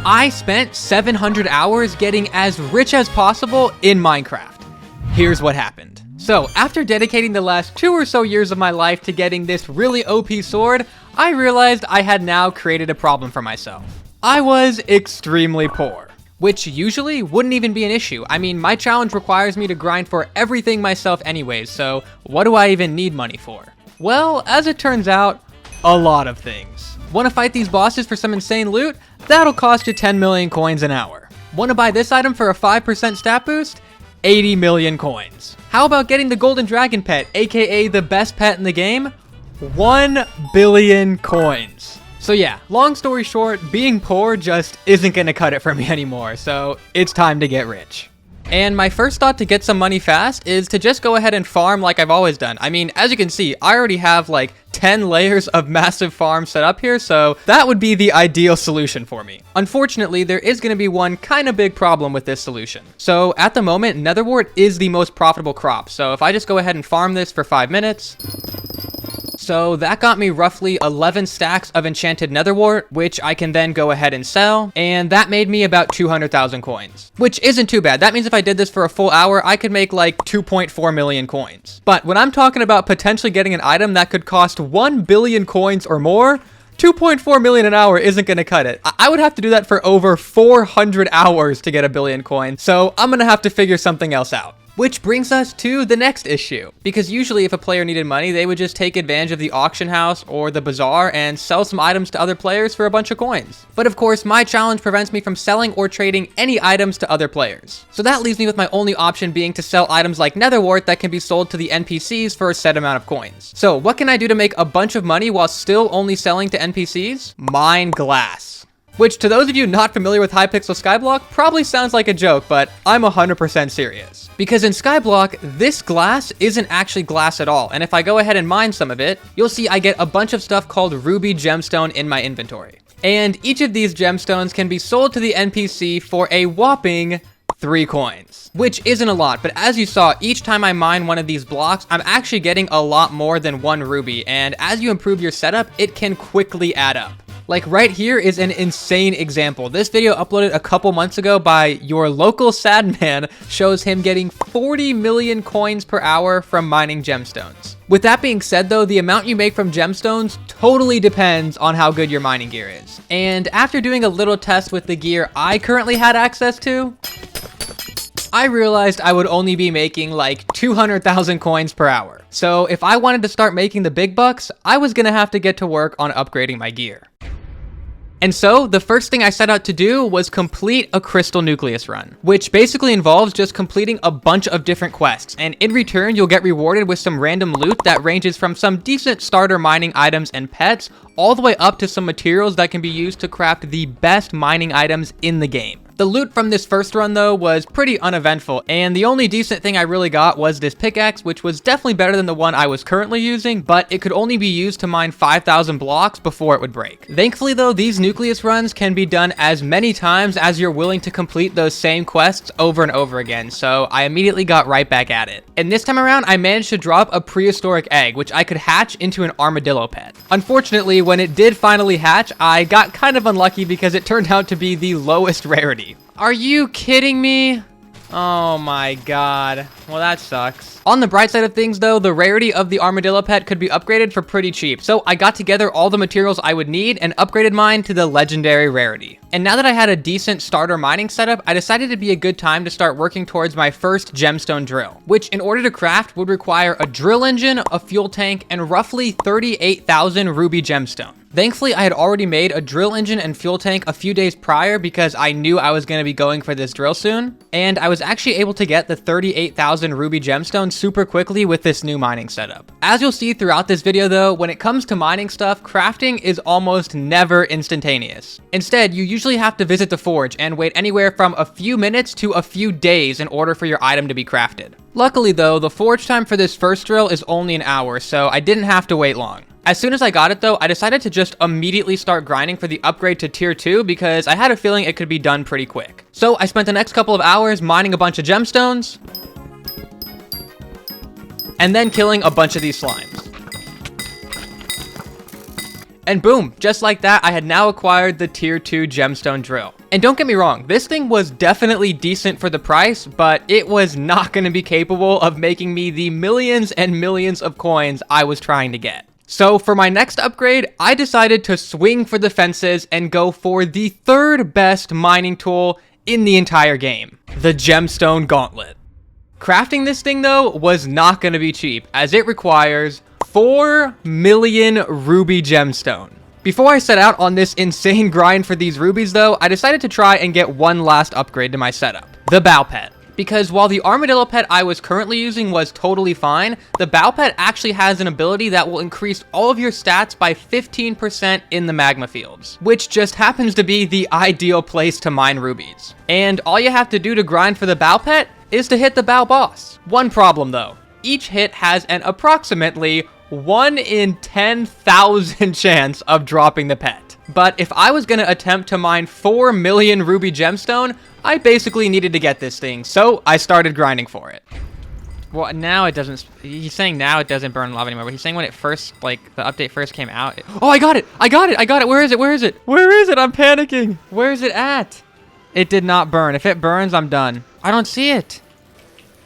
I spent 700 hours getting as rich as possible in Minecraft. Here's what happened. So, after dedicating the last 2 or so years of my life to getting this really OP sword, I realized I had now created a problem for myself. I was extremely poor, which usually wouldn't even be an issue. I mean, my challenge requires me to grind for everything myself anyways, so what do I even need money for? Well, as it turns out, a lot of things. Want to fight these bosses for some insane loot? That'll cost you 10 million coins an hour. Want to buy this item for a 5% stat boost? 80 million coins. How about getting the golden dragon pet, aka the best pet in the game? 1 billion coins. So yeah, long story short, being poor just isn't gonna cut it for me anymore, so it's time to get rich. And my first thought to get some money fast is to just go ahead and farm like I've always done. I mean, as you can see, I already have like 10 layers of massive farms set up here, so that would be the ideal solution for me. Unfortunately, there is going to be one kind of big problem with this solution. So at the moment, netherwort is the most profitable crop. So if I just go ahead and farm this for 5 minutes... So that got me roughly 11 stacks of enchanted netherwort, which I can then go ahead and sell, and that made me about 200,000 coins, which isn't too bad. That means if I did this for a full hour, I could make like 2.4 million coins. But when I'm talking about potentially getting an item that could cost 1 billion coins or more, 2.4 million an hour isn't going to cut it. I would have to do that for over 400 hours to get a billion coins, so I'm going to have to figure something else out. Which brings us to the next issue, because usually if a player needed money, they would just take advantage of the auction house or the bazaar and sell some items to other players for a bunch of coins. But of course, my challenge prevents me from selling or trading any items to other players. So that leaves me with my only option being to sell items like netherwort that can be sold to the NPCs for a set amount of coins. So what can I do to make a bunch of money while still only selling to NPCs? Mine glass. Which, to those of you not familiar with Hypixel Skyblock, probably sounds like a joke, but I'm 100% serious. Because in Skyblock, this glass isn't actually glass at all, and if I go ahead and mine some of it, you'll see I get a bunch of stuff called ruby gemstone in my inventory. And each of these gemstones can be sold to the NPC for a whopping 3 coins. Which isn't a lot, but as you saw, each time I mine one of these blocks, I'm actually getting a lot more than 1 ruby, and as you improve your setup, it can quickly add up. Like right here is an insane example. This video uploaded a couple months ago by your local sad man shows him getting 40 million coins per hour from mining gemstones. With that being said though, the amount you make from gemstones totally depends on how good your mining gear is. And after doing a little test with the gear I currently had access to, I realized I would only be making like 200,000 coins per hour. So if I wanted to start making the big bucks, I was gonna have to get to work on upgrading my gear. And so, the first thing I set out to do was complete a crystal nucleus run, which basically involves just completing a bunch of different quests, and in return, you'll get rewarded with some random loot that ranges from some decent starter mining items and pets, all the way up to some materials that can be used to craft the best mining items in the game. The loot from this first run though was pretty uneventful, and the only decent thing I really got was this pickaxe, which was definitely better than the one I was currently using, but it could only be used to mine 5,000 blocks before it would break. Thankfully though, these nucleus runs can be done as many times as you're willing to complete those same quests over and over again, so I immediately got right back at it. And this time around, I managed to drop a prehistoric egg, which I could hatch into an armadillo pet. Unfortunately, when it did finally hatch, I got kind of unlucky because it turned out to be the lowest rarity. Are you kidding me? Oh my god. Well, that sucks. On the bright side of things though, the rarity of the armadillo pet could be upgraded for pretty cheap. So I got together all the materials I would need and upgraded mine to the legendary rarity. And now that I had a decent starter mining setup, I decided it'd be a good time to start working towards my first gemstone drill, which in order to craft would require a drill engine, a fuel tank, and roughly 38,000 ruby gemstone. Thankfully, I had already made a drill engine and fuel tank a few days prior because I knew I was going to be going for this drill soon, and I was actually able to get the 38,000 ruby gemstones super quickly with this new mining setup. As you'll see throughout this video though, when it comes to mining stuff, crafting is almost never instantaneous. Instead, you usually have to visit the forge and wait anywhere from a few minutes to a few days in order for your item to be crafted. Luckily though, the forge time for this first drill is only an hour, so I didn't have to wait long. As soon as I got it though, I decided to just immediately start grinding for the upgrade to tier 2 because I had a feeling it could be done pretty quick. So I spent the next couple of hours mining a bunch of gemstones, and then killing a bunch of these slimes. And boom, just like that, I had now acquired the tier 2 gemstone drill. And don't get me wrong, this thing was definitely decent for the price, but it was not going to be capable of making me the millions and millions of coins I was trying to get. So for my next upgrade, I decided to swing for the fences and go for the third best mining tool in the entire game, the Gemstone Gauntlet. Crafting this thing though was not going to be cheap, as it requires 4 million ruby gemstone. Before I set out on this insane grind for these rubies though, I decided to try and get one last upgrade to my setup, the Bow Pet. Because while the Armadillo Pet I was currently using was totally fine, the Bow Pet actually has an ability that will increase all of your stats by 15% in the magma fields, which just happens to be the ideal place to mine rubies. And all you have to do to grind for the Bow Pet is to hit the Bow Boss. One problem though, each hit has an approximately 1 in 10,000 chance of dropping the pet. But if I was going to attempt to mine 4 million ruby gemstone, I basically needed to get this thing, so I started grinding for it. Well, now it doesn't, he's saying now it doesn't burn lava anymore, but he's saying when it first, like, the update first came out. Oh, I got it! I got it! I got it! Where is it? Where is it? Where is it? I'm panicking! Where is it at? It did not burn. If it burns, I'm done. I don't see it.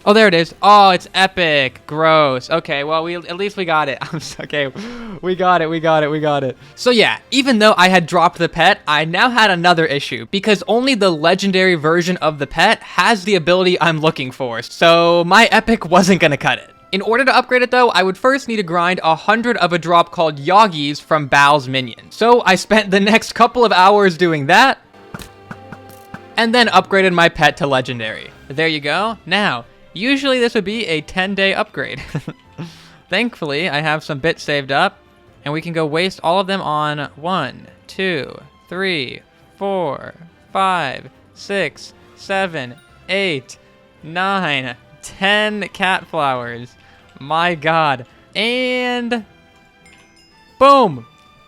Oh, there it is. Oh, it's epic. Gross. Okay, well, at least we got it. Okay, we got it. So yeah, even though I had dropped the pet, I now had another issue, because only the legendary version of the pet has the ability I'm looking for, so my epic wasn't gonna cut it. In order to upgrade it though, I would first need to grind 100 of a drop called Yogis from Bow's minion. So I spent the next couple of hours doing that, and then upgraded my pet to legendary. There you go. Now, usually this would be a 10-day upgrade. Thankfully, I have some bits saved up, and we can go waste all of them on 1, 2, 3, 4, 5, 6, 7, 8, 9, 10 cat flowers. My god. And boom!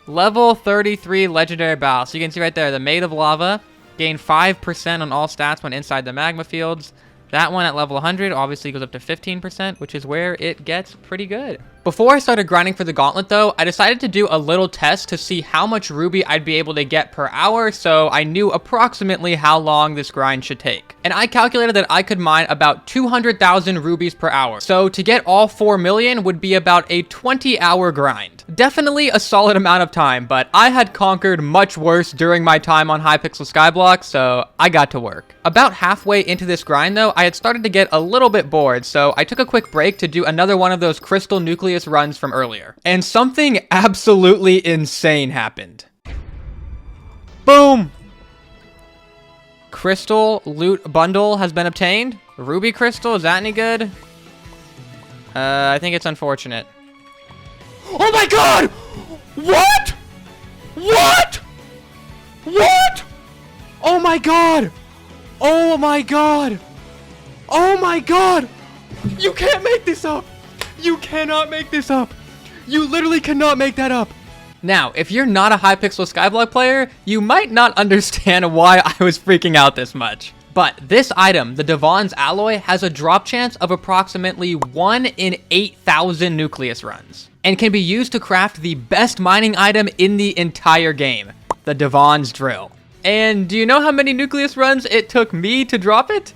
Level 33 legendary bow. So you can see right there, the Maid of Lava, gain 5% on all stats when inside the magma fields. That one at level 100 obviously goes up to 15%, which is where it gets pretty good. Before I started grinding for the gauntlet though, I decided to do a little test to see how much ruby I'd be able to get per hour, so I knew approximately how long this grind should take. And I calculated that I could mine about 200,000 rubies per hour. So to get all 4 million would be about a 20-hour grind. Definitely a solid amount of time, but I had conquered much worse during my time on Hypixel Skyblock, so I got to work. About halfway into this grind though, I had started to get a little bit bored, so I took a quick break to do another one of those crystal nucleus runs from earlier. And something absolutely insane happened. Boom! Crystal loot bundle has been obtained. Ruby crystal, is that any good? I think it's unfortunate. Oh my god! What? What? What? Oh my god! Oh my god! Oh my god! You can't make this up! You cannot make this up! You literally cannot make that up! Now, if you're not a Hypixel Skyblock player, you might not understand why I was freaking out this much. But this item, the Divan's alloy, has a drop chance of approximately 1 in 8,000 nucleus runs, and can be used to craft the best mining item in the entire game, the Divan's drill. And do you know how many nucleus runs it took me to drop it?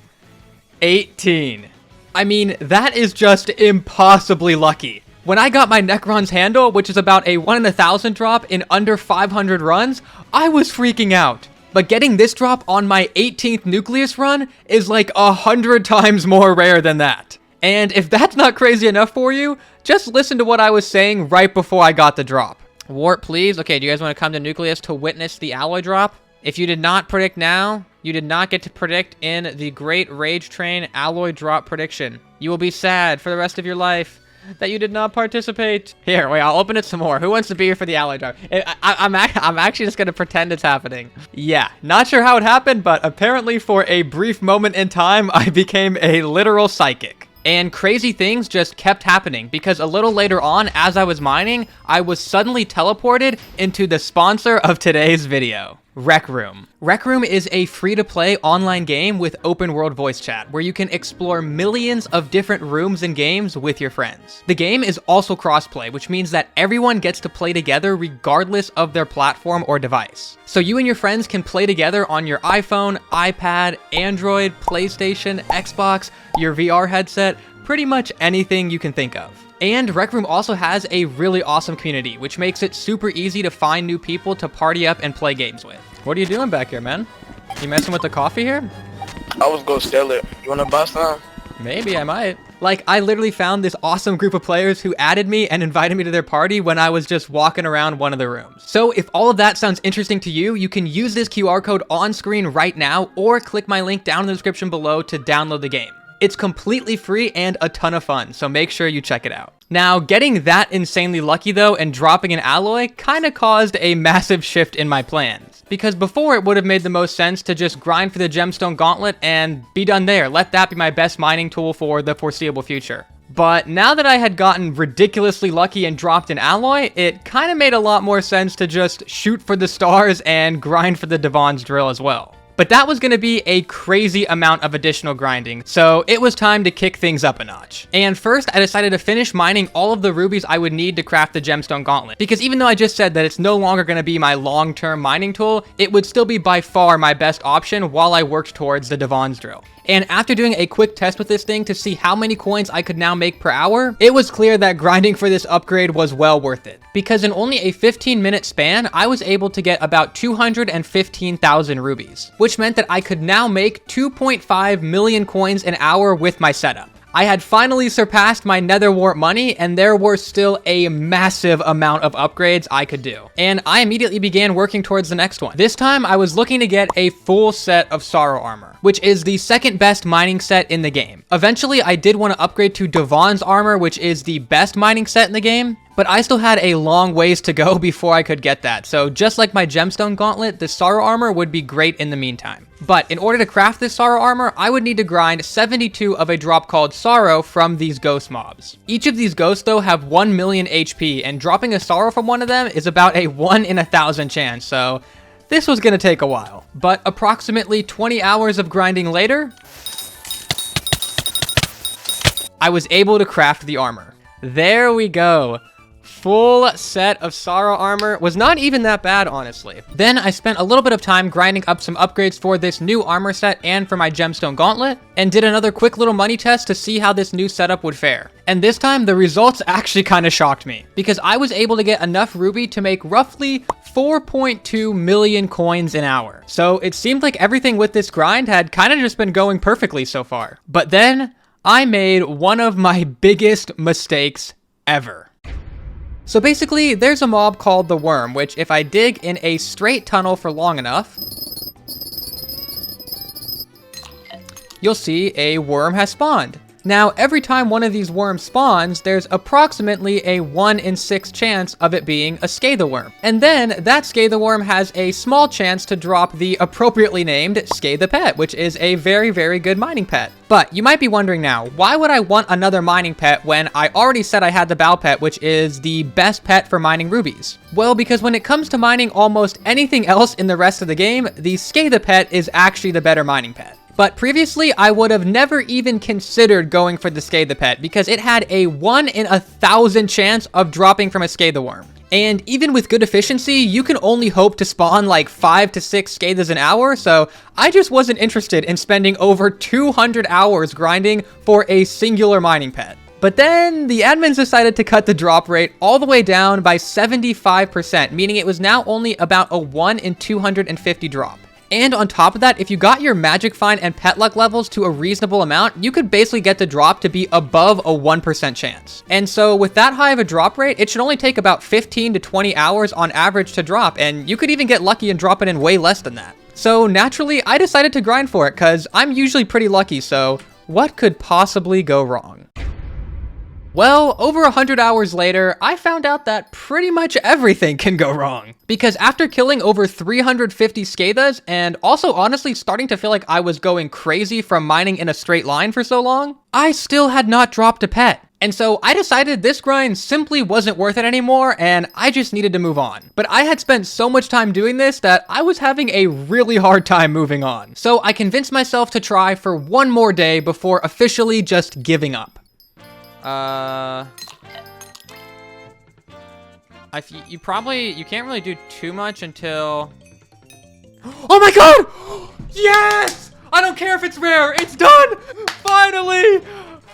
18. I mean, that is just impossibly lucky. When I got my Necron's handle, which is about a 1 in 1,000 drop in under 500 runs, I was freaking out. But getting this drop on my 18th nucleus run is like 100 times more rare than that. And if that's not crazy enough for you, just listen to what I was saying right before I got the drop. Warp, please. Okay, do you guys want to come to nucleus to witness the alloy drop? If you did not predict now, you did not get to predict in the Great Ragetrain alloy drop prediction. You will be sad for the rest of your life that you did not participate. Here, wait, I'll open it some more. Who wants to be here for the alloy drop? I'm actually just going to pretend it's happening. Yeah, not sure how it happened, but apparently for a brief moment in time, I became a literal psychic. And crazy things just kept happening, because a little later on, as I was mining, I was suddenly teleported into the sponsor of today's video. Rec Room. Rec Room is a free-to-play online game with open-world voice chat, where you can explore millions of different rooms and games with your friends. The game is also cross-play, which means that everyone gets to play together regardless of their platform or device. So you and your friends can play together on your iPhone, iPad, Android, PlayStation, Xbox, your VR headset, pretty much anything you can think of. And Rec Room also has a really awesome community, which makes it super easy to find new people to party up and play games with. What are you doing back here, man? You messing with the coffee here? I was gonna steal it. You wanna buy some? Maybe I might. Like, I literally found this awesome group of players who added me and invited me to their party when I was just walking around one of the rooms. So if all of that sounds interesting to you, you can use this QR code on screen right now, or click my link down in the description below to download the game. It's completely free and a ton of fun, so make sure you check it out. Now, getting that insanely lucky though and dropping an alloy kinda caused a massive shift in my plans. Because before it would have made the most sense to just grind for the gemstone gauntlet and be done there. Let that be my best mining tool for the foreseeable future. But now that I had gotten ridiculously lucky and dropped an alloy, it kinda made a lot more sense to just shoot for the stars and grind for the Divan's drill as well. But that was going to be a crazy amount of additional grinding, so it was time to kick things up a notch. And first, I decided to finish mining all of the rubies I would need to craft the gemstone gauntlet, because even though I just said that it's no longer going to be my long-term mining tool, it would still be by far my best option while I worked towards the Divan's drill. And after doing a quick test with this thing to see how many coins I could now make per hour, it was clear that grinding for this upgrade was well worth it. Because in only a 15-minute span, I was able to get about 215,000 rubies, which meant that I could now make 2.5 million coins an hour with my setup. I had finally surpassed my nether wart money, and there were still a massive amount of upgrades I could do. And I immediately began working towards the next one. This time, I was looking to get a full set of Sorrow Armor, which is the second best mining set in the game. Eventually, I did want to upgrade to Divan's Armor, which is the best mining set in the game, but I still had a long ways to go before I could get that. So just like my gemstone gauntlet, the Sorrow Armor would be great in the meantime. But in order to craft this Sorrow Armor, I would need to grind 72 of a drop called Sorrow from these ghost mobs. Each of these ghosts though have 1 million HP, and dropping a Sorrow from one of them is about a 1 in 1,000 chance, so this was gonna take a while. But approximately 20 hours of grinding later, I was able to craft the armor. There we go. Full set of Sorrow Armor was not even that bad, honestly. Then I spent a little bit of time grinding up some upgrades for this new armor set and for my gemstone gauntlet, and did another quick little money test to see how this new setup would fare. And this time, the results actually kind of shocked me, because I was able to get enough ruby to make roughly 4.2 million coins an hour. So it seemed like everything with this grind had kind of just been going perfectly so far. But then, I made one of my biggest mistakes ever. So basically, there's a mob called the Worm, which if I dig in a straight tunnel for long enough, you'll see a worm has spawned. Now, every time one of these worms spawns, there's approximately a 1 in 6 chance of it being a Scatha worm. And then, that Scatha worm has a small chance to drop the appropriately named Scatha pet, which is a very, very good mining pet. But you might be wondering now, why would I want another mining pet when I already said I had the Bow pet, which is the best pet for mining rubies? Well, because when it comes to mining almost anything else in the rest of the game, the Scatha pet is actually the better mining pet. But previously, I would have never even considered going for the Scatha pet because it had a 1 in 1,000 chance of dropping from a Scatha worm. And even with good efficiency, you can only hope to spawn like 5 to 6 Scathas an hour, so I just wasn't interested in spending over 200 hours grinding for a singular mining pet. But then, the admins decided to cut the drop rate all the way down by 75%, meaning it was now only about a 1 in 250 drop. And on top of that, if you got your magic find and pet luck levels to a reasonable amount, you could basically get the drop to be above a 1% chance. And so with that high of a drop rate, it should only take about 15 to 20 hours on average to drop, and you could even get lucky and drop it in way less than that. So naturally, I decided to grind for it because I'm usually pretty lucky, so what could possibly go wrong? Well, over 100 hours later, I found out that pretty much everything can go wrong. Because after killing over 350 Scathas, and also honestly starting to feel like I was going crazy from mining in a straight line for so long, I still had not dropped a pet. And so I decided this grind simply wasn't worth it anymore and I just needed to move on. But I had spent so much time doing this that I was having a really hard time moving on. So I convinced myself to try for one more day before officially just giving up. You can't really do too much until... Oh my god! Yes! I don't care if it's rare, it's done! Finally!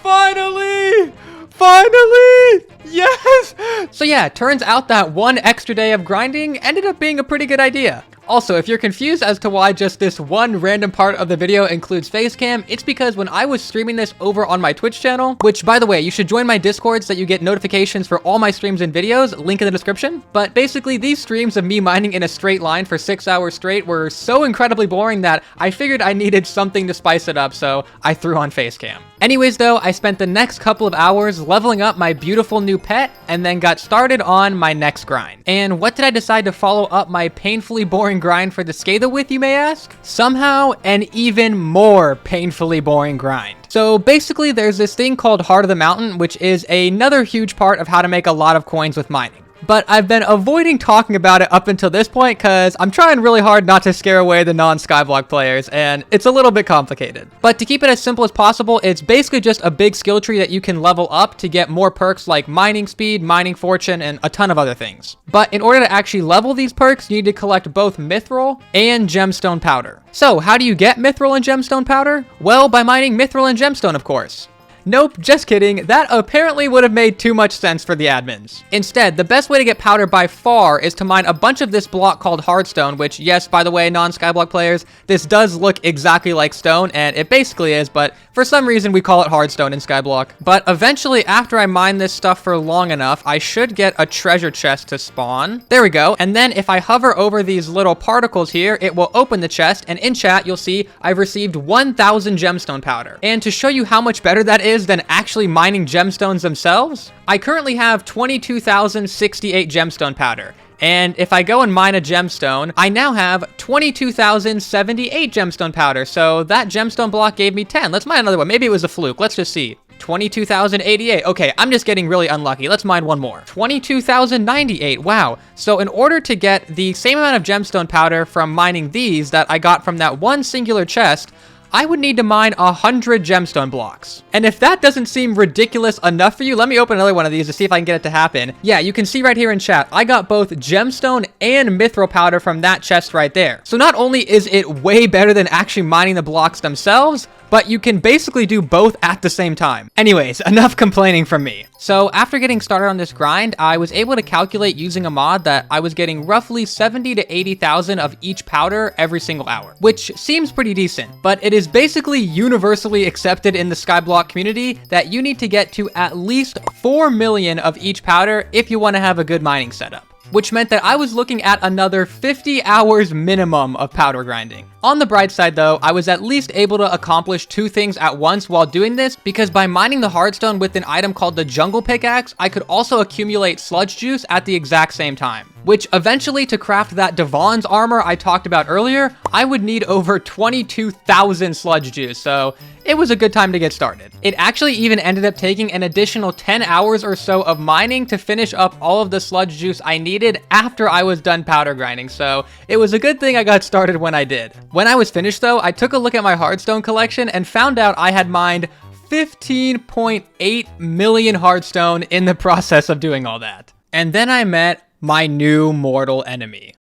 Finally! Finally! Yes! So yeah, turns out that one extra day of grinding ended up being a pretty good idea. Also, if you're confused as to why just this one random part of the video includes facecam, it's because when I was streaming this over on my Twitch channel, which by the way, you should join my Discord so that you get notifications for all my streams and videos, link in the description. But basically, these streams of me mining in a straight line for 6 hours straight were so incredibly boring that I figured I needed something to spice it up, so I threw on facecam. Anyways though, I spent the next couple of hours leveling up my beautiful new pet and then got started on my next grind. And what did I decide to follow up my painfully boring grind for the Scatha with, you may ask? Somehow an even more painfully boring grind. So basically there's this thing called Heart of the Mountain, which is another huge part of how to make a lot of coins with mining. But I've been avoiding talking about it up until this point because I'm trying really hard not to scare away the non-Skyblock players, and it's a little bit complicated. But to keep it as simple as possible, it's basically just a big skill tree that you can level up to get more perks like mining speed, mining fortune, and a ton of other things. But in order to actually level these perks, you need to collect both mithril and gemstone powder. So how do you get mithril and gemstone powder? Well, by mining mithril and gemstone, of course. Nope, just kidding. That apparently would have made too much sense for the admins. Instead, the best way to get powder by far is to mine a bunch of this block called hardstone, which, yes, by the way, non-Skyblock players, this does look exactly like stone, and it basically is, but for some reason we call it hardstone in Skyblock. But eventually, after I mine this stuff for long enough, I should get a treasure chest to spawn. There we go. And then if I hover over these little particles here, it will open the chest, and in chat, you'll see I've received 1,000 gemstone powder. And to show you how much better that is than actually mining gemstones themselves, I currently have 22,068 gemstone powder. And if I go and mine a gemstone, I now have 22,078 gemstone powder. So that gemstone block gave me 10. Let's mine another one. Maybe it was a fluke. Let's just see. 22,088. Okay, I'm just getting really unlucky. Let's mine one more. 22,098. Wow. So in order to get the same amount of gemstone powder from mining these that I got from that one singular chest, I would need to mine 100 gemstone blocks. And if that doesn't seem ridiculous enough for you, let me open another one of these to see if I can get it to happen. Yeah, you can see right here in chat, I got both gemstone and mithril powder from that chest right there. So not only is it way better than actually mining the blocks themselves, but you can basically do both at the same time. Anyways, enough complaining from me. So after getting started on this grind, I was able to calculate using a mod that I was getting roughly 70 to 80,000 of each powder every single hour, which seems pretty decent, but it is basically universally accepted in the Skyblock community that you need to get to at least 4 million of each powder if you want to have a good mining setup, which meant that I was looking at another 50 hours minimum of powder grinding. On the bright side though, I was at least able to accomplish two things at once while doing this, because by mining the hardstone with an item called the jungle pickaxe, I could also accumulate sludge juice at the exact same time. Which eventually, to craft that Divan's armor I talked about earlier, I would need over 22,000 sludge juice, so it was a good time to get started. It actually even ended up taking an additional 10 hours or so of mining to finish up all of the sludge juice I needed after I was done powder grinding, so it was a good thing I got started when I did. When I was finished though, I took a look at my hardstone collection and found out I had mined 15.8 million hardstone in the process of doing all that. And then I met my new mortal enemy.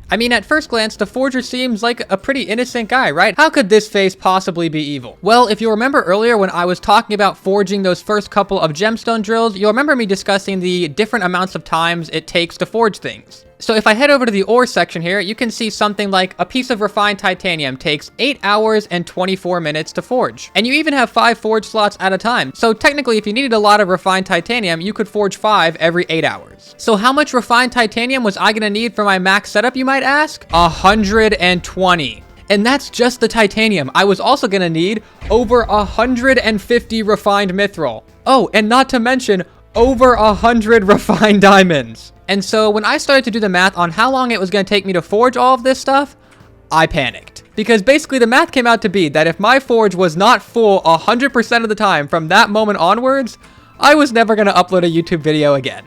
I mean, at first glance, the Forger seems like a pretty innocent guy, right? How could this face possibly be evil? Well, if you remember earlier when I was talking about forging those first couple of gemstone drills, you'll remember me discussing the different amounts of times it takes to forge things. So if I head over to the ore section here, you can see something like a piece of refined titanium takes 8 hours and 24 minutes to forge. And you even have 5 forge slots at a time. So technically, if you needed a lot of refined titanium, you could forge 5 every 8 hours. So how much refined titanium was I gonna need for my max setup, you might ask? 120. And that's just the titanium. I was also gonna need over 150 refined mithril. Oh, and not to mention, over 100 refined diamonds. And so when I started to do the math on how long it was going to take me to forge all of this stuff, I panicked. Because basically the math came out to be that if my forge was not full 100% of the time from that moment onwards, I was never going to upload a YouTube video again.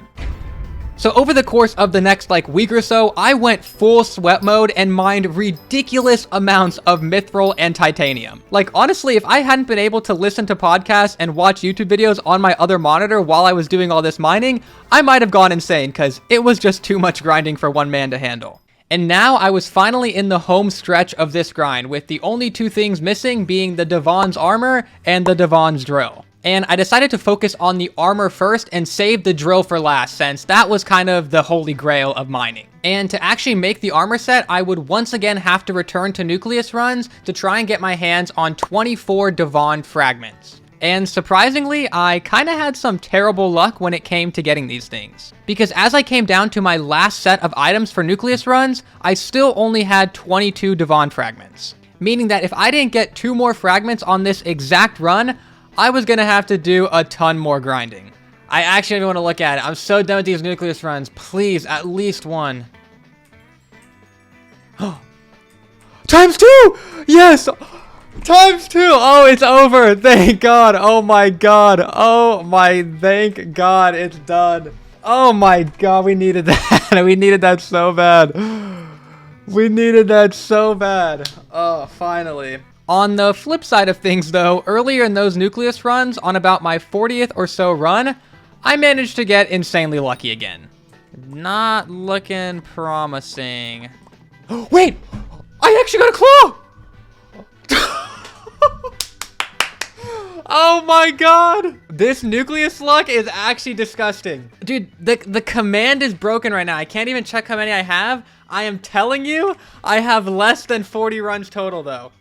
So over the course of the next week or so, I went full sweat mode and mined ridiculous amounts of mithril and titanium. Honestly, if I hadn't been able to listen to podcasts and watch YouTube videos on my other monitor while I was doing all this mining, I might have gone insane because it was just too much grinding for one man to handle. And now I was finally in the home stretch of this grind, with the only two things missing being the Divan's armor and the Divan's drill. And I decided to focus on the armor first and save the drill for last, since that was kind of the holy grail of mining. And to actually make the armor set, I would once again have to return to Nucleus runs to try and get my hands on 24 Divan fragments. And surprisingly, I kind of had some terrible luck when it came to getting these things. Because as I came down to my last set of items for Nucleus runs, I still only had 22 Divan fragments. Meaning that if I didn't get 2 more fragments on this exact run, I was going to have to do a ton more grinding. I actually don't want to look at it. I'm so done with these Nucleus runs. Please, at least one. ×2! Yes! ×2! Oh, it's over. Thank God. Oh my God. Thank God. It's done. Oh my God. We needed that. We needed that so bad. We needed that so bad. Oh, finally. On the flip side of things though, earlier in those Nucleus runs, on about my 40th or so run, I managed to get insanely lucky again. Not looking promising. Wait! I actually got a claw! Oh my God! This Nucleus luck is actually disgusting. Dude, the command is broken right now. I can't even check how many I have. I am telling you, I have less than 40 runs total though.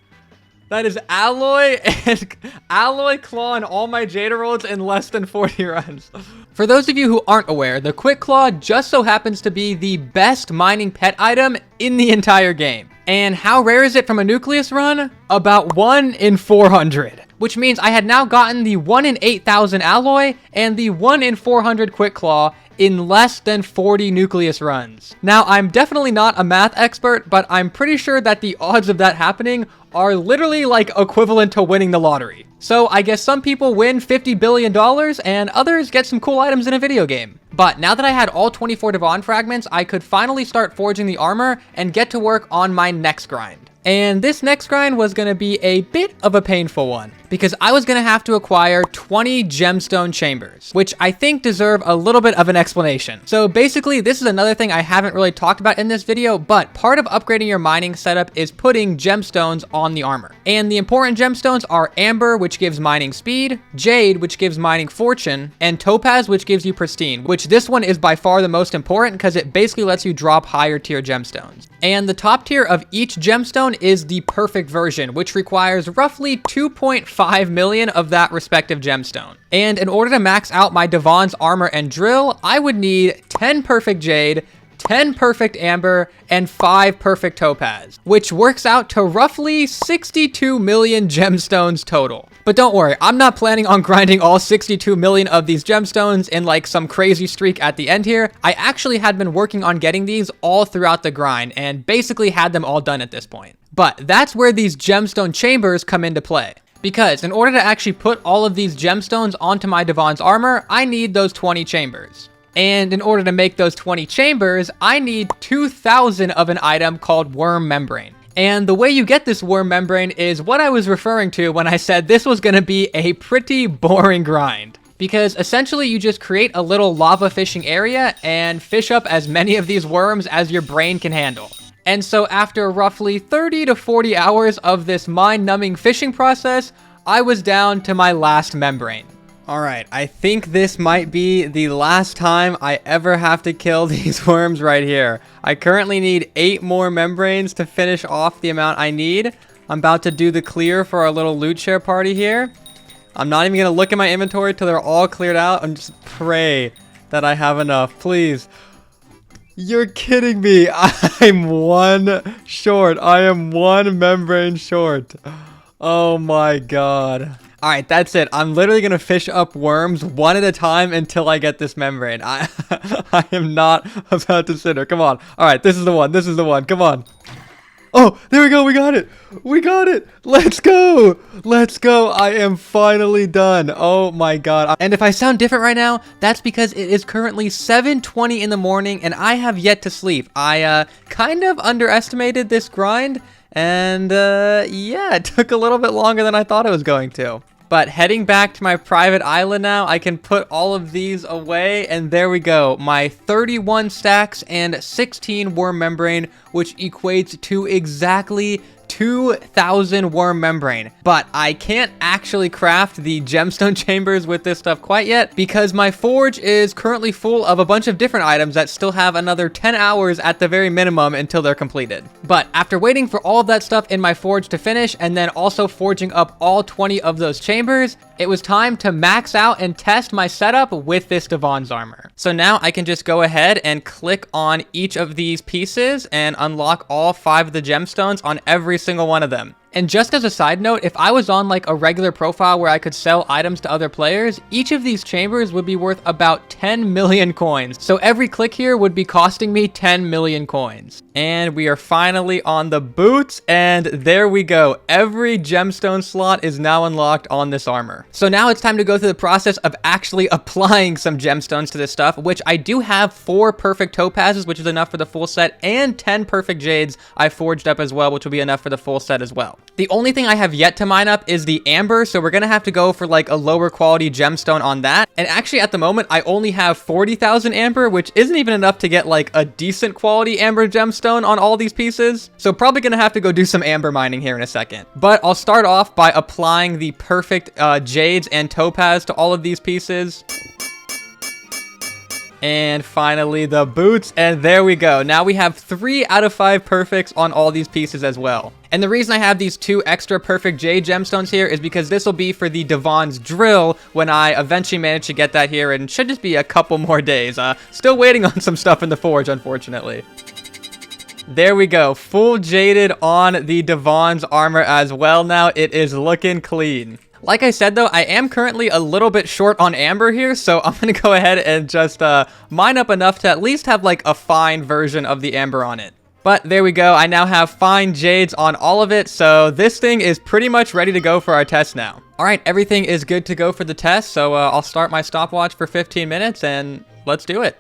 That is alloy and alloy claw and all my jade emeralds in less than 40 runs. For those of you who aren't aware, the quick claw just so happens to be the best mining pet item in the entire game. And how rare is it from a Nucleus run? About 1 in 400. Which means I had now gotten the 1 in 8,000 alloy and the 1 in 400 quick claw in less than 40 Nucleus runs. Now, I'm definitely not a math expert, but I'm pretty sure that the odds of that happening are literally equivalent to winning the lottery. So I guess some people win $50 billion and others get some cool items in a video game. But now that I had all 24 Divan fragments, I could finally start forging the armor and get to work on my next grind. And this next grind was going to be a bit of a painful one, because I was going to have to acquire 20 gemstone chambers, which I think deserve a little bit of an explanation. So basically, this is another thing I haven't really talked about in this video, but part of upgrading your mining setup is putting gemstones on the armor. And the important gemstones are amber, which gives mining speed, jade, which gives mining fortune, and topaz, which gives you pristine, which this one is by far the most important because it basically lets you drop higher tier gemstones. And the top tier of each gemstone is the perfect version, which requires roughly 2.5 million of that respective gemstone. And in order to max out my Divan's armor and drill, I would need 10 perfect jade, 10 perfect amber, and 5 perfect topaz, which works out to roughly 62 million gemstones total. But don't worry, I'm not planning on grinding all 62 million of these gemstones in some crazy streak at the end here. I actually had been working on getting these all throughout the grind and basically had them all done at this point. But that's where these gemstone chambers come into play. Because in order to actually put all of these gemstones onto my Divan's armor, I need those 20 chambers. And in order to make those 20 chambers, I need 2,000 of an item called worm membrane. And the way you get this worm membrane is what I was referring to when I said this was going to be a pretty boring grind. Because essentially you just create a little lava fishing area and fish up as many of these worms as your brain can handle. And so after roughly 30 to 40 hours of this mind-numbing fishing process, I was down to my last membrane. Alright, I think this might be the last time I ever have to kill these worms right here. I currently need 8 more membranes to finish off the amount I need. I'm about to do the clear for our little loot share party here. I'm not even going to look at my inventory till they're all cleared out and just pray that I have enough. Please. You're kidding me. I'm 1 short. I am 1 membrane short. Oh my God. Alright, that's it. I'm literally going to fish up worms one at a time until I get this membrane. I am not about to sit here. Come on. Alright, this is the one. This is the one. Come on. Oh, there we go. We got it. We got it. Let's go. Let's go. I am finally done. Oh my God. And if I sound different right now, that's because it is currently 7:20 in the morning and I have yet to sleep. I kind of underestimated this grind and yeah, it took a little bit longer than I thought it was going to. But heading back to my private island now, I can put all of these away, and there we go. My 31 stacks and 16 worm membrane, which equates to exactly 2,000 worm membrane. But I can't actually craft the gemstone chambers with this stuff quite yet because my forge is currently full of a bunch of different items that still have another 10 hours at the very minimum until they're completed. But after waiting for all of that stuff in my forge to finish and then also forging up all 20 of those chambers, it was time to max out and test my setup with this Divan's armor. So now I can just go ahead and click on each of these pieces and unlock all 5 of the gemstones on every single one of them. And just as a side note, if I was on like a regular profile where I could sell items to other players, each of these chambers would be worth about 10 million coins. So every click here would be costing me 10 million coins. And we are finally on the boots, and there we go. Every gemstone slot is now unlocked on this armor. So now it's time to go through the process of actually applying some gemstones to this stuff, which I do have 4 perfect topazes, which is enough for the full set, and 10 perfect jades I forged up as well, which will be enough for the full set as well. The only thing I have yet to mine up is the amber, so we're gonna have to go for like a lower quality gemstone on that. And actually at the moment, I only have 40,000 amber, which isn't even enough to get like a decent quality amber gemstone on all these pieces. So probably gonna have to go do some amber mining here in a second. But I'll start off by applying the perfect jades and topaz to all of these pieces. And finally the boots, and there we go. Now we have 3 out of 5 perfects on all these pieces as well. And the reason I have these 2 extra perfect jade gemstones here is because this will be for the Divan's drill when I eventually manage to get that here, and should just be a couple more days. Still waiting on some stuff in the forge, unfortunately. There we go, full jaded on the Divan's armor as well now. It is looking clean. Like I said though, I am currently a little bit short on amber here, so I'm gonna go ahead and just mine up enough to at least have like a fine version of the amber on it. But there we go, I now have fine jades on all of it, so this thing is pretty much ready to go for our test now. Alright, everything is good to go for the test, so I'll start my stopwatch for 15 minutes and let's do it.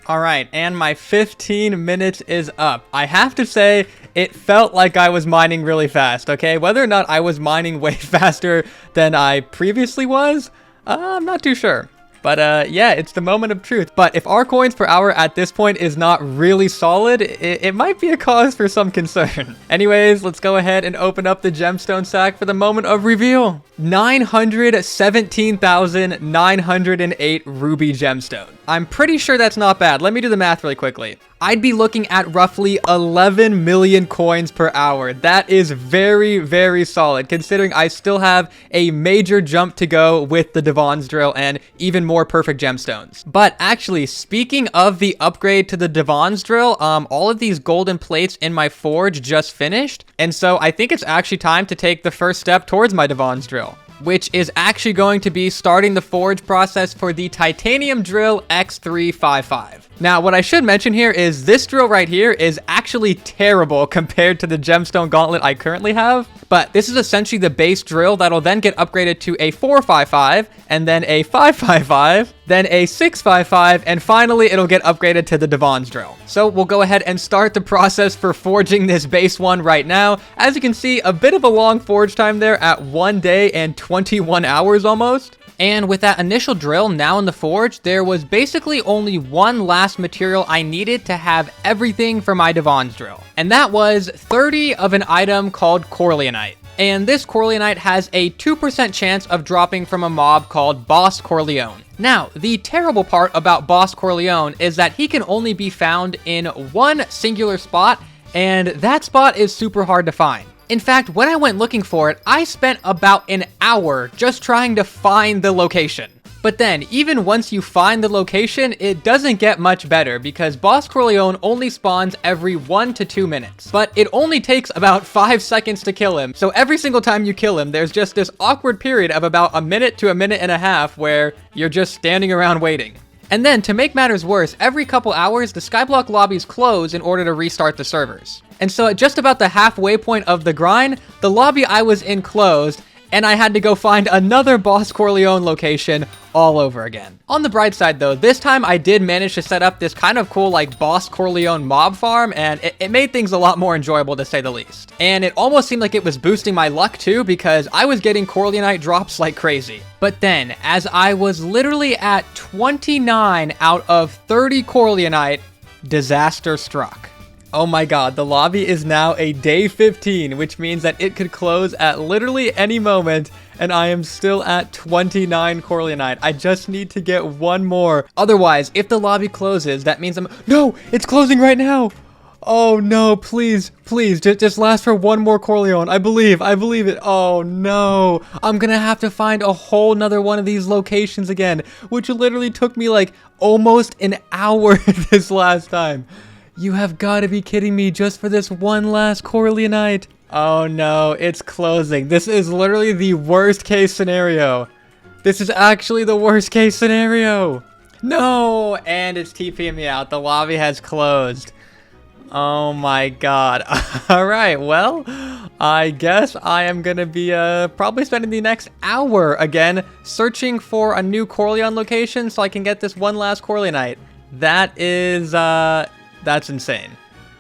Alright, and my 15 minutes is up. I have to say, it felt like I was mining really fast, okay? Whether or not I was mining way faster than I previously was, I'm not too sure. But yeah, it's the moment of truth. But if our coins per hour at this point is not really solid, it might be a cause for some concern. Anyways, let's go ahead and open up the gemstone sack for the moment of reveal. 917,908 ruby gemstone. I'm pretty sure that's not bad. Let me do the math really quickly. I'd be looking at roughly 11 million coins per hour. That is very, very solid, considering I still have a major jump to go with the Divan's drill and even more perfect gemstones. But actually, speaking of the upgrade to the Divan's drill, all of these golden plates in my forge just finished, and so I think it's actually time to take the first step towards my Divan's drill, which is actually going to be starting the forge process for the titanium drill X355. Now, what I should mention here is this drill right here is actually terrible compared to the gemstone gauntlet I currently have, but this is essentially the base drill that'll then get upgraded to a 455, and then a 555, then a 655, and finally it'll get upgraded to the Divan's drill. So we'll go ahead and start the process for forging this base one right now. As you can see, a bit of a long forge time there at 1 day and 21 hours almost. And with that initial drill now in the forge, there was basically only one last material I needed to have everything for my Divan's drill. And that was 30 of an item called Corleonite. And this Corleonite has a 2% chance of dropping from a mob called Boss Corleone. Now, the terrible part about Boss Corleone is that he can only be found in one singular spot, and that spot is super hard to find. In fact, when I went looking for it, I spent about an hour just trying to find the location. But then, even once you find the location, it doesn't get much better because Boss Corleone only spawns every 1 to 2 minutes. But it only takes about 5 seconds to kill him, so every single time you kill him, there's just this awkward period of about a minute to a minute and a half where you're just standing around waiting. And then, to make matters worse, every couple hours, the Skyblock lobbies close in order to restart the servers. And so at just about the halfway point of the grind, the lobby I was in closed, and I had to go find another Boss Corleone location all over again. On the bright side though, this time I did manage to set up this kind of cool like Boss Corleone mob farm, and it made things a lot more enjoyable to say the least. And it almost seemed like it was boosting my luck too, because I was getting Corleonite drops like crazy. But then, as I was literally at 29 out of 30 Corleonite, disaster struck. Oh my god, the lobby is now a day 15, which means that it could close at literally any moment, and I am still at 29 Corleonite. I just need to get one more. Otherwise, if the lobby closes, that means No, it's closing right now! Oh no, please, please, just last for one more Corleone. I believe it. Oh no, I'm gonna have to find a whole nother one of these locations again, which literally took me like almost an hour this last time. You have got to be kidding me, just for this one last Corleonite. Oh no, it's closing. This is literally the worst case scenario. This is actually the worst case scenario. No, and it's TPing me out. The lobby has closed. Oh my god. Alright, well, I guess I am gonna be probably spending the next hour again searching for a new Corleone location so I can get this one last Corleonite. That is, that's insane.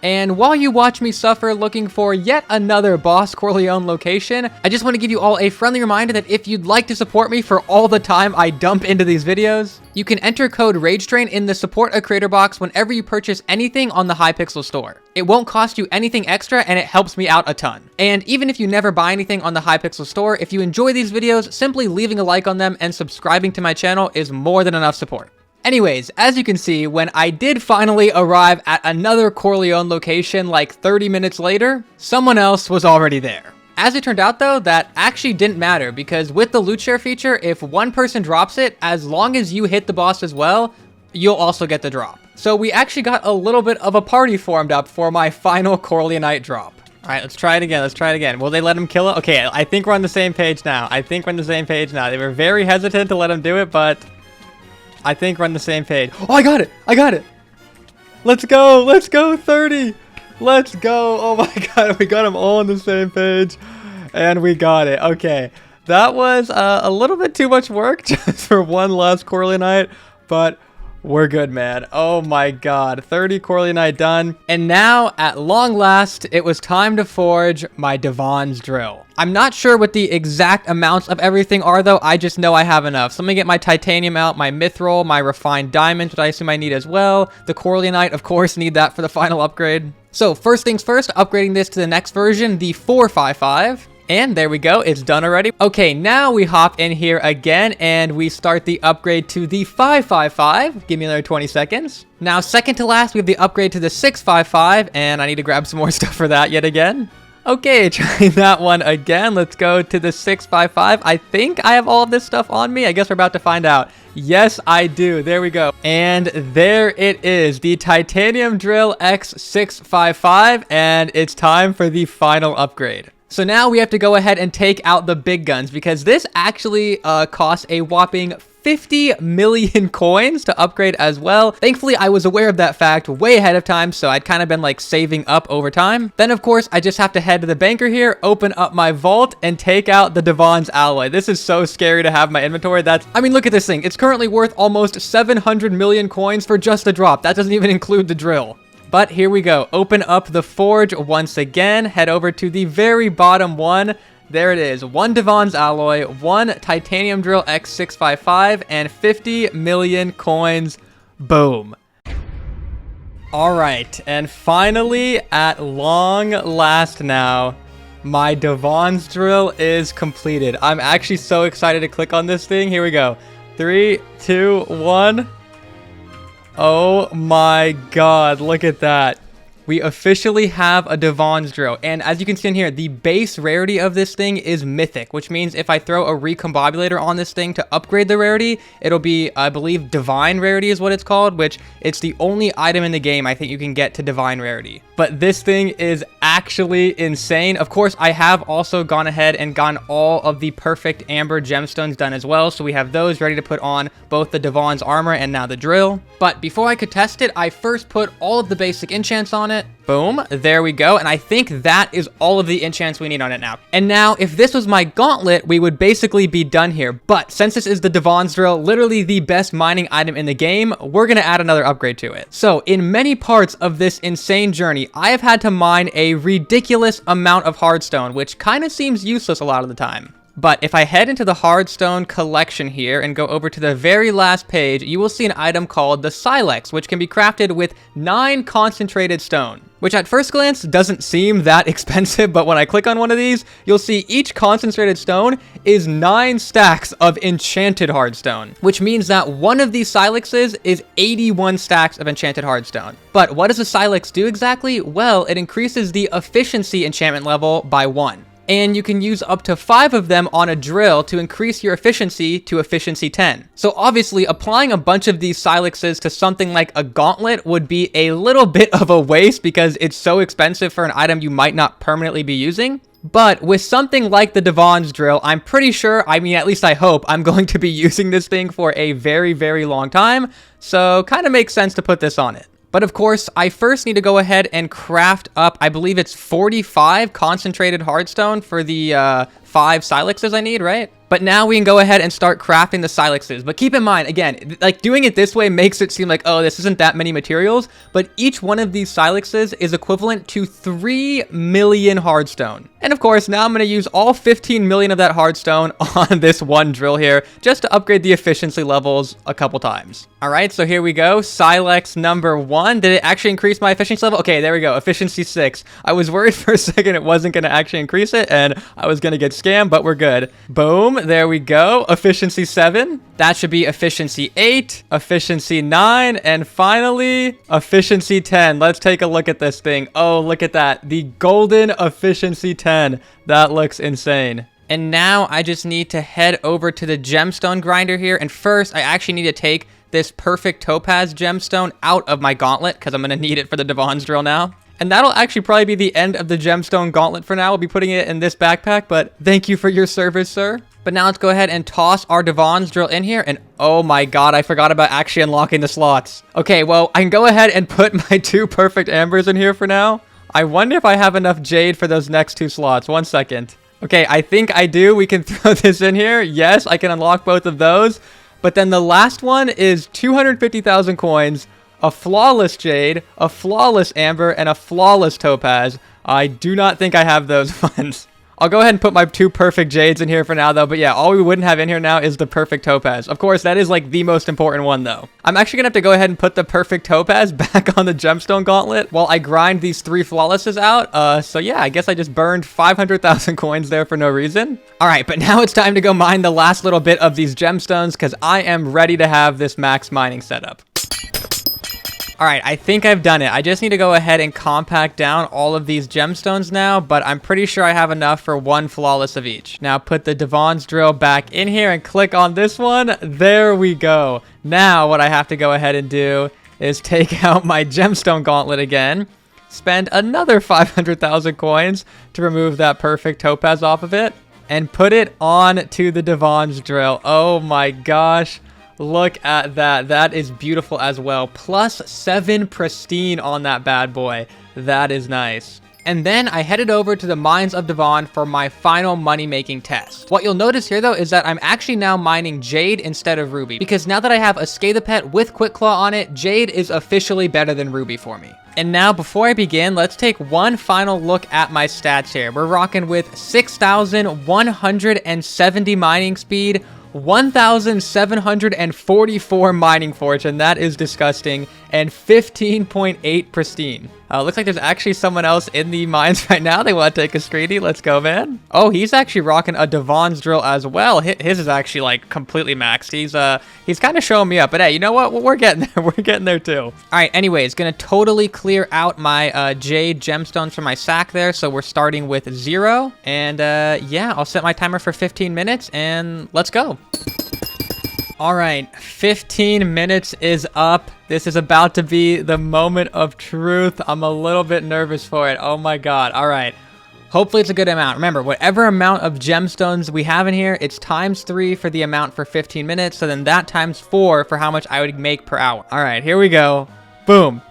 And while you watch me suffer looking for yet another Boss Corleone location, I just want to give you all a friendly reminder that if you'd like to support me for all the time I dump into these videos, you can enter code Ragetrain in the Support a Creator box whenever you purchase anything on the Hypixel store. It won't cost you anything extra, and it helps me out a ton. And even if you never buy anything on the Hypixel store, if you enjoy these videos, simply leaving a like on them and subscribing to my channel is more than enough support. Anyways, as you can see, when I did finally arrive at another Corleone location like 30 minutes later, someone else was already there. As it turned out though, that actually didn't matter, because with the loot share feature, if one person drops it, as long as you hit the boss as well, you'll also get the drop. So we actually got a little bit of a party formed up for my final Corleonite drop. Alright, let's try it again, Will they let him kill it? Okay, I think we're on the same page now. They were very hesitant to let him do it, but I think we're on the same page. Oh, I got it! Let's go, 30! Let's go! Oh my god, we got them all on the same page. And we got it, okay. That was a little bit too much work just for one last Corleonite, but we're good, man. Oh my god, 30 Corleonite done. And now, at long last, it was time to forge my Divan's drill. I'm not sure what the exact amounts of everything are, though. I just know I have enough. So let me get my titanium out, my mithril, my refined diamond, which I assume I need as well. The Corleonite, of course, need that for the final upgrade. So first things first, upgrading this to the next version, the 455. And there we go, it's done already. Okay, now we hop in here again and we start the upgrade to the 555. Give me another 20 seconds. Now, second to last, we have the upgrade to the 655, and I need to grab some more stuff for that yet again. Okay, trying that one again. Let's go to the 655. I think I have all of this stuff on me. I guess we're about to find out. Yes, I do. There we go. And there it is, the Titanium Drill X655, and it's time for the final upgrade. So now we have to go ahead and take out the big guns, because this actually costs a whopping 50 million coins to upgrade as well. Thankfully, I was aware of that fact way ahead of time, so I'd kind of been like saving up over time. Then, of course, I just have to head to the banker here, open up my vault, and take out the Divan's alloy. This is so scary to have in my inventory. I mean, look at this thing. It's currently worth almost 700 million coins for just a drop. That doesn't even include the drill. But here we go. Open up the forge once again. Head over to the very bottom one. There it is. One Divan's alloy, one Titanium Drill X655, and 50 million coins. Boom. All right. And finally, at long last now, my Divan's drill is completed. I'm actually so excited to click on this thing. Here we go. 3, 2, 1. Oh my god, look at that. we officially have a Divan's drill. And as you can see in here, the base rarity of this thing is mythic, which means if I throw a recombobulator on this thing to upgrade the rarity, it'll be, I believe, divine rarity is what it's called, which it's the only item in the game I think you can get to divine rarity. But this thing is actually insane. Of course, I have also gone ahead and gotten all of the perfect amber gemstones done as well. So we have those ready to put on both the Divan's armor and now the drill. But before I could test it, I first put all of the basic enchants on it. Boom, there we go. And I think that is all of the enchants we need on it now. And now, if this was my gauntlet, we would basically be done here. But since this is the Divan's drill, literally the best mining item in the game, we're going to add another upgrade to it. So in many parts of this insane journey, I have had to mine a ridiculous amount of hardstone, which kind of seems useless a lot of the time. But if I head into the hardstone collection here and go over to the very last page, you will see an item called the Silex, which can be crafted with 9 concentrated stone. Which at first glance doesn't seem that expensive, but when I click on one of these, you'll see each concentrated stone is 9 stacks of enchanted hardstone, which means that one of these Silexes is 81 stacks of enchanted hardstone. But what does a Silex do exactly? Well, it increases the efficiency enchantment level by 1. And you can use up to 5 of them on a drill to increase your efficiency to efficiency 10. So obviously, applying a bunch of these Silexes to something like a gauntlet would be a little bit of a waste because it's so expensive for an item you might not permanently be using. But with something like the Divan's drill, I'm pretty sure, I mean, at least I hope, I'm going to be using this thing for a very, very long time. So kind of makes sense to put this on it. But of course, I first need to go ahead and craft up, I believe it's 45 concentrated hardstone for the 5 Silexes I need, right? But now we can go ahead and start crafting the Silexes. But keep in mind, again, like doing it this way makes it seem like, oh, this isn't that many materials. But each one of these Silexes is equivalent to 3 million hardstone. And of course, now I'm going to use all 15 million of that hardstone on this one drill here, just to upgrade the efficiency levels a couple times. All right, so here we go. Silex number 1. Did it actually increase my efficiency level? Okay, there we go. Efficiency 6. I was worried for a second it wasn't going to actually increase it, and I was going to get scammed, but we're good. Boom. There we go. Efficiency 7. That should be efficiency 8, efficiency 9, and finally, efficiency 10. Let's take a look at this thing. Oh, look at that. The golden efficiency 10. That looks insane. And now I just need to head over to the gemstone grinder here. And first, I actually need to take this perfect topaz gemstone out of my gauntlet because I'm going to need it for the Divan's drill now. And that'll actually probably be the end of the gemstone gauntlet for now. We'll be putting it in this backpack, but thank you for your service, sir. But now let's go ahead and toss our Divan's drill in here. And oh my god, I forgot about actually unlocking the slots. Okay, well, I can go ahead and put my 2 perfect ambers in here for now. I wonder if I have enough jade for those next 2 slots. 1 second. Okay, I think I do. We can throw this in here. Yes, I can unlock both of those. But then the last one is 250,000 coins, a flawless jade, a flawless amber, and a flawless topaz. I do not think I have those ones. I'll go ahead and put my 2 perfect jades in here for now, though. But yeah, all we wouldn't have in here now is the perfect topaz. Of course, that is like the most important one, though. I'm actually going to have to go ahead and put the perfect topaz back on the gemstone gauntlet while I grind these 3 flawlesses out. So yeah, I guess I just burned 500,000 coins there for no reason. All right, but now it's time to go mine the last little bit of these gemstones because I am ready to have this max mining setup. All right, I think I've done it. I just need to go ahead and compact down all of these gemstones now, but I'm pretty sure I have enough for 1 flawless of each. Now put the Divan's drill back in here and click on this one. There we go. Now what I have to go ahead and do is take out my gemstone gauntlet again, spend another 500,000 coins to remove that perfect topaz off of it, and put it on to the Divan's drill. Oh my gosh. Look at that. That is beautiful as well. Plus 7 pristine on that bad boy. That is nice. And then I headed over to the Mines of Divan for my final money-making test. What you'll notice here, though, is that I'm actually now mining Jade instead of Ruby. Because now that I have a Scatha pet with Quick Claw on it, Jade is officially better than Ruby for me. And now, before I begin, let's take one final look at my stats here. We're rocking with 6,170 mining speed, 1,744 mining fortune, that is disgusting, and 15.8 pristine. Looks like there's actually someone else in the mines right now. They want to take a screeny. Let's go, man. Oh, he's actually rocking a Divan's drill as well. His is actually like completely maxed. He's kind of showing me up, but hey, you know what? We're getting there. We're getting there too. All right. Anyways, gonna totally clear out my jade gemstones from my sack there. So we're starting with 0, and yeah, I'll set my timer for 15 minutes, and let's go. All right, 15 minutes is up. This is about to be the moment of truth. I'm a little bit nervous for it. Oh my God. All right. Hopefully it's a good amount. Remember, whatever amount of gemstones we have in here, it's ×3 for the amount for 15 minutes. So then that ×4 for how much I would make per hour. All right, here we go. Boom.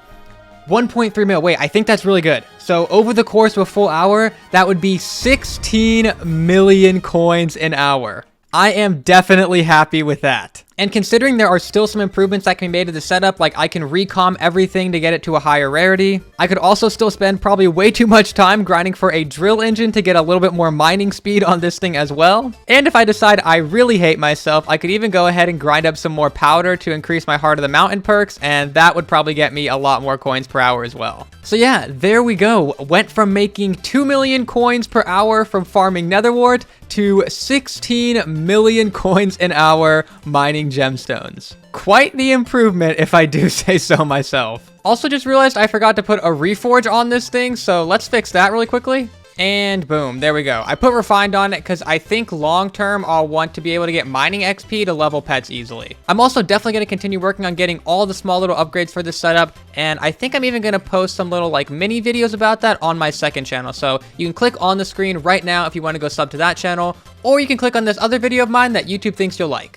1.3 mil. Wait, I think that's really good. So over the course of a full hour, that would be 16 million coins an hour. I am definitely happy with that. And considering there are still some improvements that can be made to the setup, like I can recom everything to get it to a higher rarity. I could also still spend probably way too much time grinding for a drill engine to get a little bit more mining speed on this thing as well. And if I decide I really hate myself, I could even go ahead and grind up some more powder to increase my Heart of the Mountain perks, and that would probably get me a lot more coins per hour as well. So yeah, there we go. Went from making 2 million coins per hour from farming netherwort to 16 million coins an hour mining gemstones. Quite the improvement, if I do say so myself. Also just realized I forgot to put a reforge on this thing, so let's fix that really quickly. And boom, there we go. I put refined on it because I think long term I'll want to be able to get mining XP to level pets easily. I'm also definitely going to continue working on getting all the small little upgrades for this setup, and I think I'm even going to post some little like mini videos about that on my second channel. So you can click on the screen right now if you want to go sub to that channel, or you can click on this other video of mine that YouTube thinks you'll like.